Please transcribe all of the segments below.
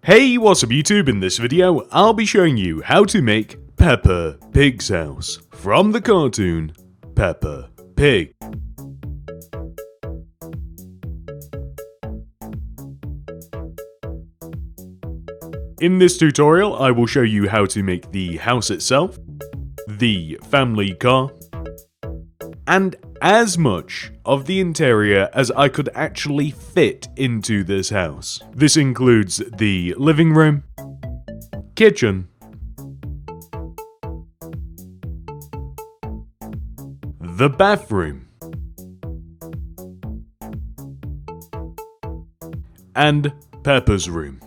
Hey, what's up YouTube? In this video, I'll be showing you how to make Peppa Pig's house from the cartoon Peppa Pig. In this tutorial, I will show you how to make the house itself, the family car, and as much of the interior as I could actually fit into this house. This includes the living room, kitchen, the bathroom, and Peppa's room.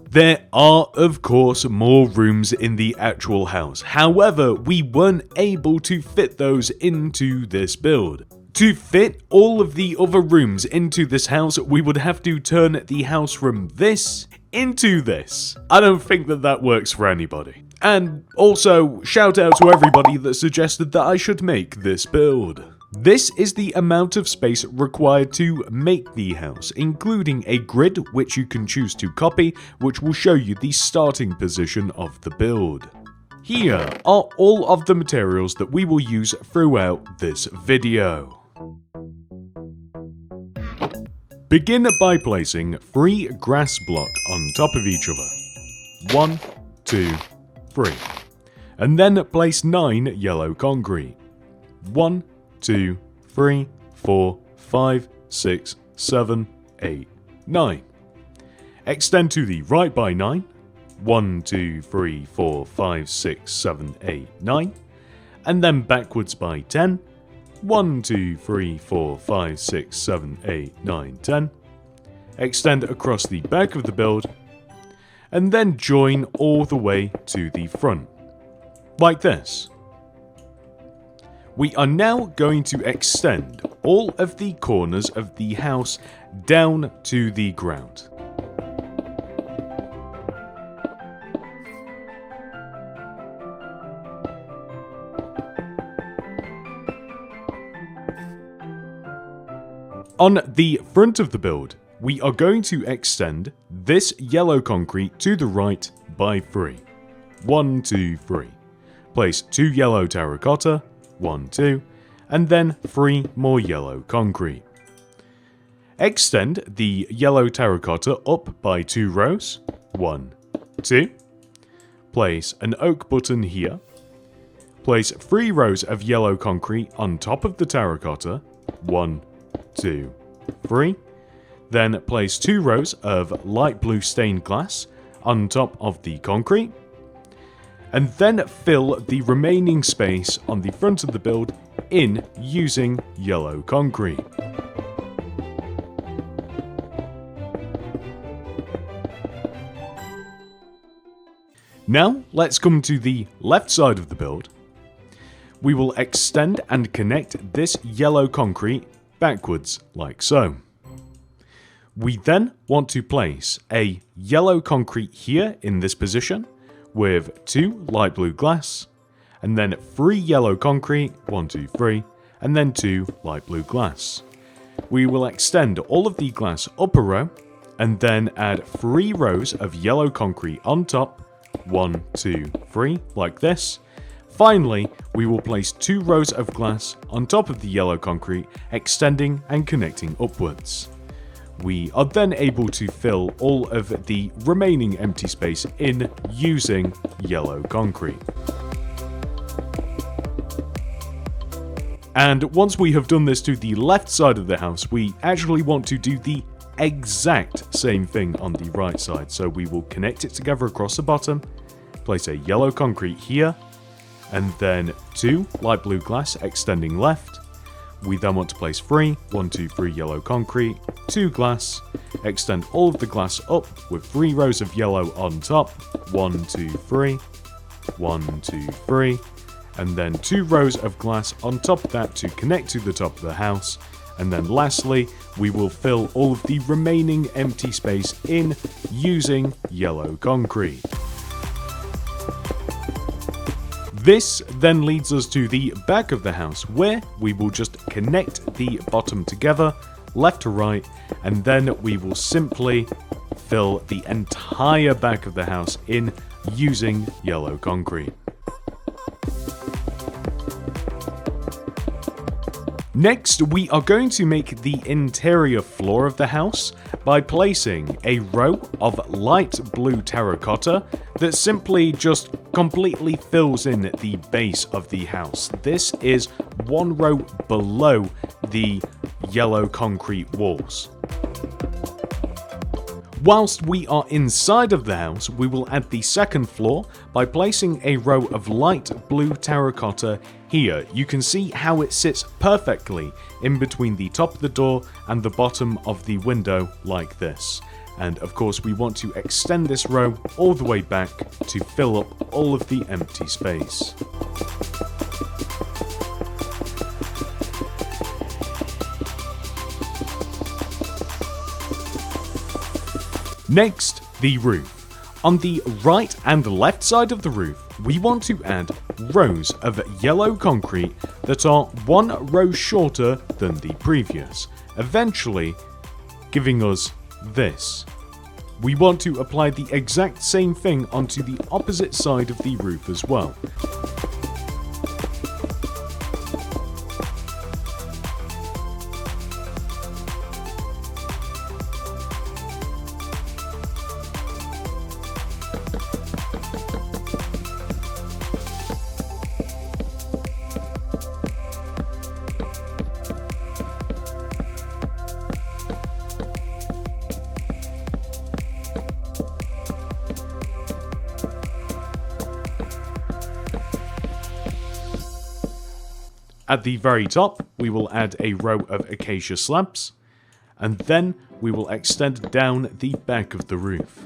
There are, of course, more rooms in the actual house. However, we weren't able to fit those into this build. To fit all of the other rooms into this house, we would have to turn the house from this into this. I don't think that works for anybody. And also, shout out to everybody that suggested that I should make this build. This is the amount of space required to make the house, including a grid which you can choose to copy, which will show you the starting position of the build. Here are all of the materials that we will use throughout this video. Begin by placing 3 grass blocks on top of each other. 1, 2, 3. And then place 9 yellow concrete. 1, 2, 3, 4, 5, 6, 7, 8, 9. Extend to the right by 9. 1, 2, 3, 4, 5, 6, 7, 8, 9. And then backwards by 10. 1, 2, 3, 4, 5, 6, 7, 8, 9, 10. Extend across the back of the build. And then join all the way to the front. Like this. We are now going to extend all of the corners of the house down to the ground. On the front of the build, we are going to extend this yellow concrete to the right by 3. 1, 2, 3. Place 2 yellow terracotta. 1, 2, and then 3 more yellow concrete. Extend the yellow terracotta up by 2 rows. 1, 2. Place an oak button here. Place 3 rows of yellow concrete on top of the terracotta. 1, 2, 3. Then place 2 rows of light blue stained glass on top of the concrete. And then fill the remaining space on the front of the build in using yellow concrete. Now let's come to the left side of the build. We will extend and connect this yellow concrete backwards like so. We then want to place a yellow concrete here in this position, with 2 light blue glass, and then 3 yellow concrete, 1, 2, 3, and then 2 light blue glass. We will extend all of the glass up a row, and then add 3 rows of yellow concrete on top, 1, 2, 3, like this. Finally, we will place 2 rows of glass on top of the yellow concrete, extending and connecting upwards. We are then able to fill all of the remaining empty space in using yellow concrete. And once we have done this to the left side of the house, we actually want to do the exact same thing on the right side. So we will connect it together across the bottom, place a yellow concrete here, and then 2 light blue glass extending left. We then want to place 3, 1, 2, 3 yellow concrete, 2 glass, extend all of the glass up with 3 rows of yellow on top, 1, 2, 3, 1, 2, 3, and then 2 rows of glass on top of that to connect to the top of the house, and then lastly, we will fill all of the remaining empty space in using yellow concrete. This then leads us to the back of the house, where we will just connect the bottom together left to right, and then we will simply fill the entire back of the house in using yellow concrete. Next, we are going to make the interior floor of the house by placing a row of light blue terracotta that simply just completely fills in the base of the house. This is one row below the yellow concrete walls. Whilst we are inside of the house, we will add the second floor by placing a row of light blue terracotta here. You can see how it sits perfectly in between the top of the door and the bottom of the window like this. And of course we want to extend this row all the way back to fill up all of the empty space. Next, the roof. On the right and left side of the roof, we want to add rows of yellow concrete that are one row shorter than the previous, eventually giving us this. We want to apply the exact same thing onto the opposite side of the roof as well. At the very top, we will add a row of acacia slabs, and then we will extend down the back of the roof.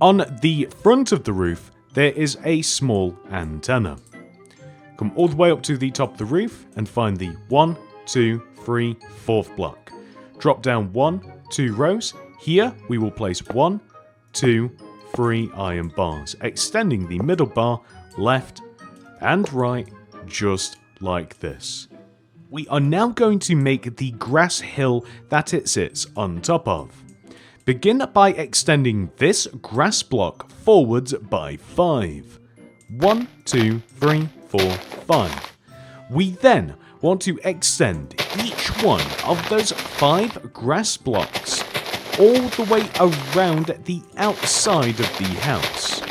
On the front of the roof, there is a small antenna. Come all the way up to the top of the roof and find the 1, 2, 3, 4th block. Drop down 1, 2 rows. Here we will place 1, 2, 3 iron bars, extending the middle bar left and right just like this. We are now going to make the grass hill that it sits on top of. Begin by extending this grass block forwards by 5. 1, 2, 3, 4, 5. We then want to extend each one of those 5 grass blocks all the way around the outside of the house.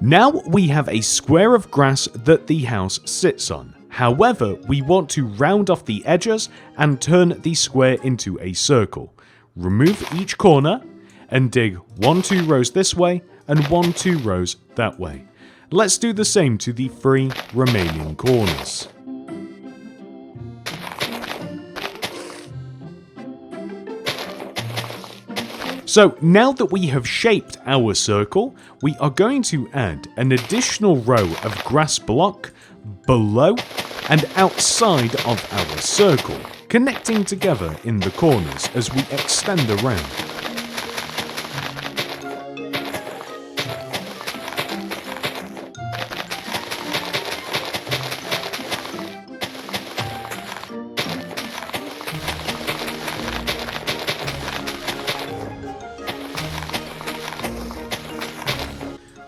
Now we have a square of grass that the house sits on. However, we want to round off the edges and turn the square into a circle. Remove each corner and dig 1-2 rows this way and 1-2 rows that way. Let's do the same to the 3 remaining corners. So now that we have shaped our circle, we are going to add an additional row of grass block below and outside of our circle, connecting together in the corners as we extend around.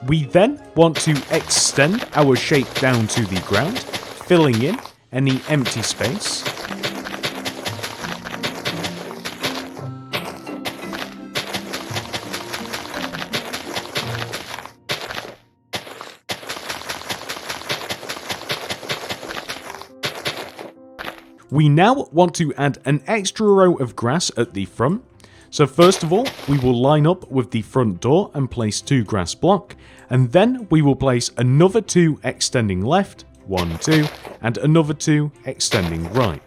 We then want to extend our shape down to the ground, filling in any empty space. We now want to add an extra row of grass at the front. So first of all, we will line up with the front door and place 2 grass block, and then we will place another 2 extending left, 1, 2, and another 2 extending right.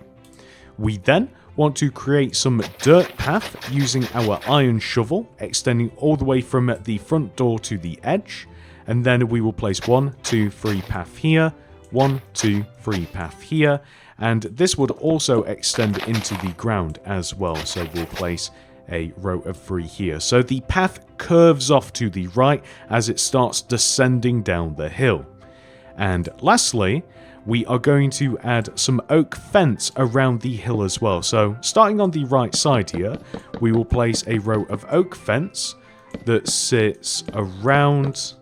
We then want to create some dirt path using our iron shovel, extending all the way from the front door to the edge, and then we will place 1, 2, 3 path here, 1, 2, 3 path here, and this would also extend into the ground as well, so we'll place a row of 3 here. So the path curves off to the right as it starts descending down the hill. And lastly, we are going to add some oak fence around the hill as well. So starting on the right side here, we will place a row of oak fence that sits around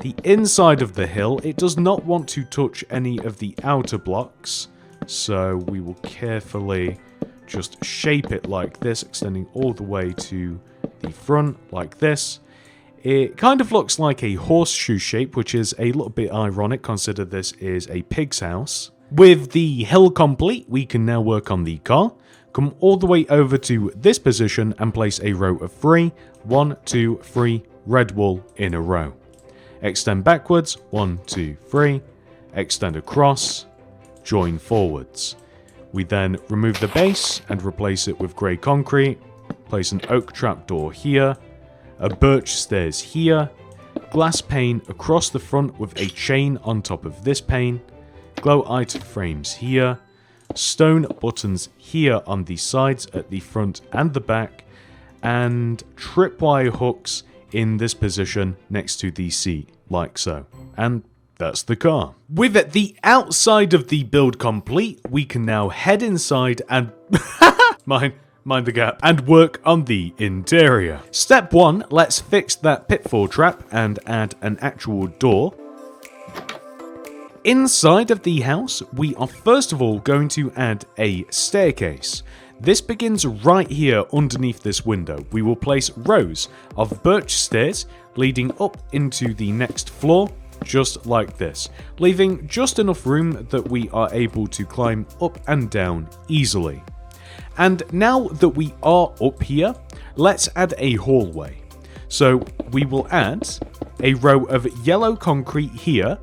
the inside of the hill. It does not want to touch any of the outer blocks, so we will carefully just shape it like this, extending all the way to the front like this. It kind of looks like a horseshoe shape, which is a little bit ironic, consider this is a pig's house. With the hill complete, we can now work on the car. Come all the way over to this position and place a row of 3, 1, 2, 3, red wool in a row. Extend backwards, 1, 2, 3, extend across, join forwards. We then remove the base and replace it with grey concrete, place an oak trapdoor here, a birch stairs here, glass pane across the front with a chain on top of this pane, glow-ite frames here, stone buttons here on the sides at the front and the back, and tripwire hooks in this position next to the seat, like so. And that's the car. With the outside of the build complete, we can now head inside and mind the gap, and work on the interior. Step 1, let's fix that pitfall trap and add an actual door. Inside of the house, we are first of all going to add a staircase. This begins right here underneath this window. We will place rows of birch stairs leading up into the next floor, just like this, leaving just enough room that we are able to climb up and down easily. And now that we are up here, let's add a hallway. So we will add a row of yellow concrete here,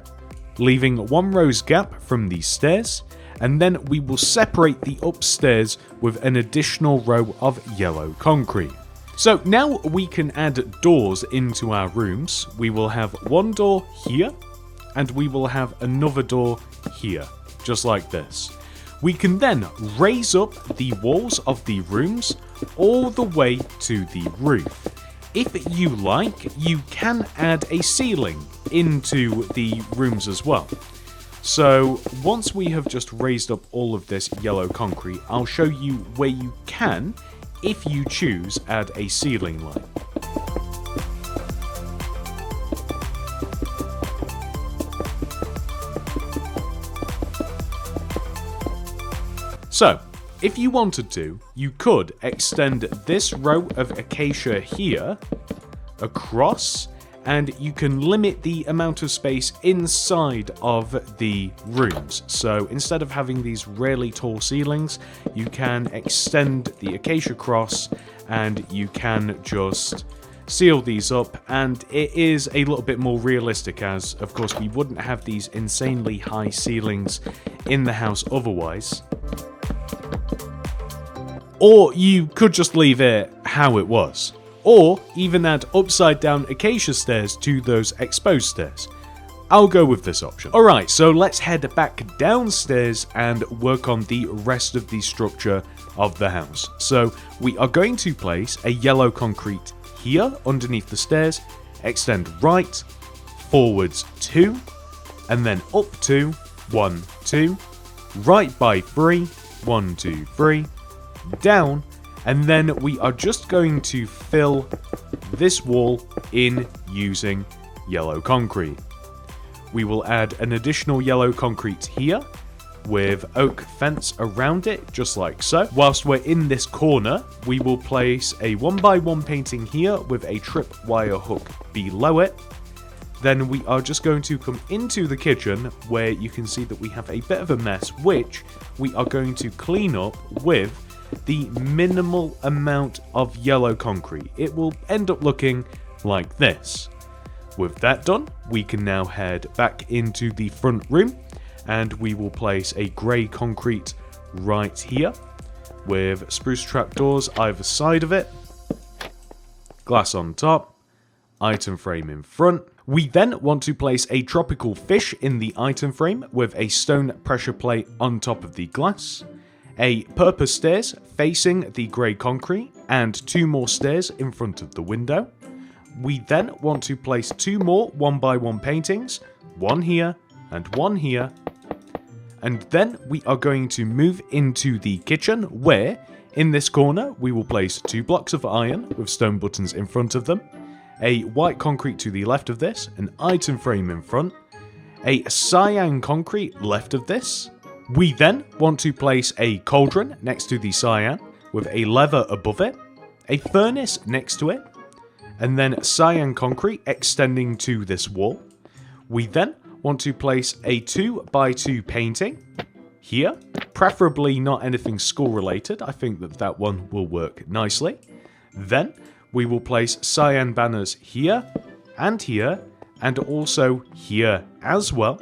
leaving 1 row's gap from these stairs, and then we will separate the upstairs with an additional row of yellow concrete. So now we can add doors into our rooms. We will have 1 door here, and we will have another door here, just like this. We can then raise up the walls of the rooms all the way to the roof. If you like, you can add a ceiling into the rooms as well. So once we have just raised up all of this yellow concrete, I'll show you where you can, if you choose, add a ceiling light. So, if you wanted to, you could extend this row of acacia here across, and you can limit the amount of space inside of the rooms. So instead of having these really tall ceilings, you can extend the acacia cross and you can just seal these up, and it is a little bit more realistic, as of course we wouldn't have these insanely high ceilings in the house otherwise. Or you could just leave it how it was. Or even add upside down acacia stairs to those exposed stairs. I'll go with this option. Alright, so let's head back downstairs and work on the rest of the structure of the house. So we are going to place a yellow concrete here underneath the stairs, extend right, forwards 2, and then up 2, 1, 2, right by 3, 1, 2, 3, down, and then we are just going to fill this wall in using yellow concrete. We will add an additional yellow concrete here with oak fence around it, just like so. Whilst we're in this corner, we will place a 1x1 painting here with a tripwire hook below it. Then we are just going to come into the kitchen where you can see that we have a bit of a mess, which we are going to clean up with the minimal amount of yellow concrete. It will end up looking like this. With that done, we can now head back into the front room and we will place a grey concrete right here with spruce trapdoors either side of it, glass on top, item frame in front. We then want to place a tropical fish in the item frame with a stone pressure plate on top of the glass, a purpose stairs facing the grey concrete, and 2 more stairs in front of the window. We then want to place 2 more 1x1 paintings, one here and one here. And then we are going to move into the kitchen where, in this corner, we will place 2 blocks of iron with stone buttons in front of them, a white concrete to the left of this, an item frame in front, a cyan concrete left of this. We then want to place a cauldron next to the cyan with a lever above it, a furnace next to it, and then cyan concrete extending to this wall. We then want to place a 2x2 painting here, preferably not anything school related. I think that one will work nicely. Then we will place cyan banners here, and also here as well.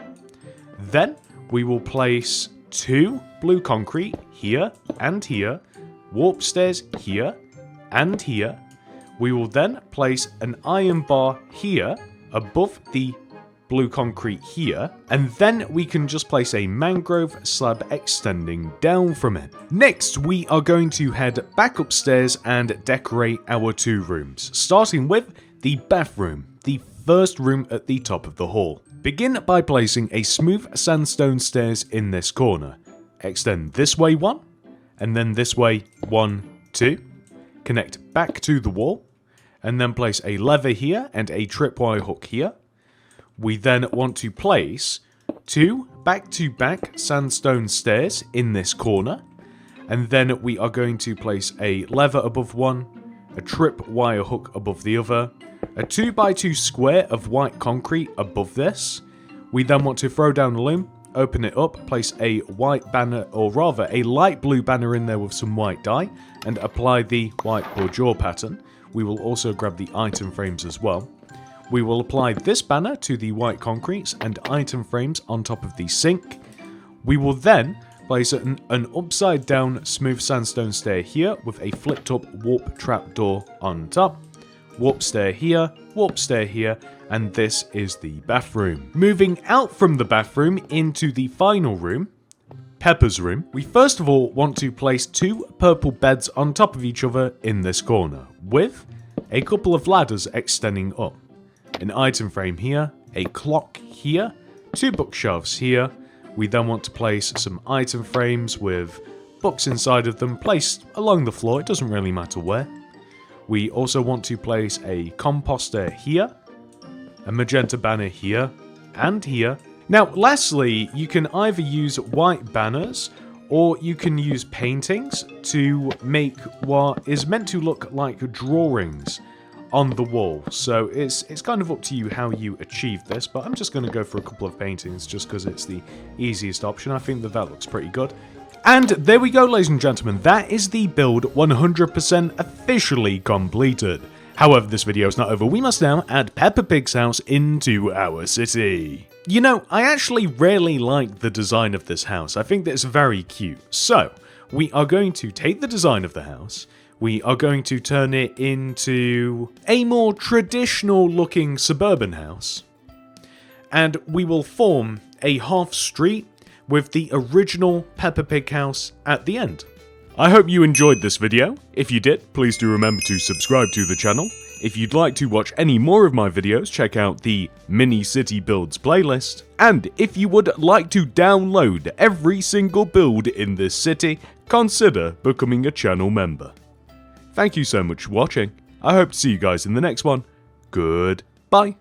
Then we will place 2 blue concrete here and here, warp stairs here and here. We will then place an iron bar here above the blue concrete here, and then we can just place a mangrove slab extending down from it. Next, we are going to head back upstairs and decorate our 2 rooms, starting with the bathroom, the first room at the top of the hall. Begin by placing a smooth sandstone stairs in this corner. Extend this way 1, and then this way 1, 2. Connect back to the wall, and then place a lever here and a tripwire hook here. We then want to place 2 back-to-back sandstone stairs in this corner, and then we are going to place a lever above one, a tripwire hook above the other, a 2x2 square of white concrete above this. We then want to throw down the loom, open it up, place a white banner, or rather a light blue banner in there with some white dye, and apply the white bourgeois pattern. We will also grab the item frames as well. We will apply this banner to the white concretes and item frames on top of the sink. We will then place an upside down smooth sandstone stair here with a flipped up warp trapdoor on top. Warp stair here, and this is the bathroom. Moving out from the bathroom into the final room, Peppa's room, we first of all want to place 2 purple beds on top of each other in this corner, with a couple of ladders extending up. An item frame here, a clock here, 2 bookshelves here. We then want to place some item frames with books inside of them placed along the floor, it doesn't really matter where. We also want to place a composter here, a magenta banner here, and here. Now, lastly, you can either use white banners or you can use paintings to make what is meant to look like drawings on the wall. So it's kind of up to you how you achieve this, but I'm just going to go for a couple of paintings just because it's the easiest option. I think that looks pretty good. And there we go, ladies and gentlemen, that is the build 100% officially completed. However, this video is not over. We must now add Peppa Pig's house into our city. You know, I actually really like the design of this house. I think that it's very cute. So, we are going to take the design of the house, we are going to turn it into a more traditional looking suburban house, and we will form a half street with the original Peppa Pig house at the end. I hope you enjoyed this video. If you did, please do remember to subscribe to the channel. If you'd like to watch any more of my videos, check out the Mini City Builds playlist. And if you would like to download every single build in this city, consider becoming a channel member. Thank you so much for watching. I hope to see you guys in the next one. Goodbye.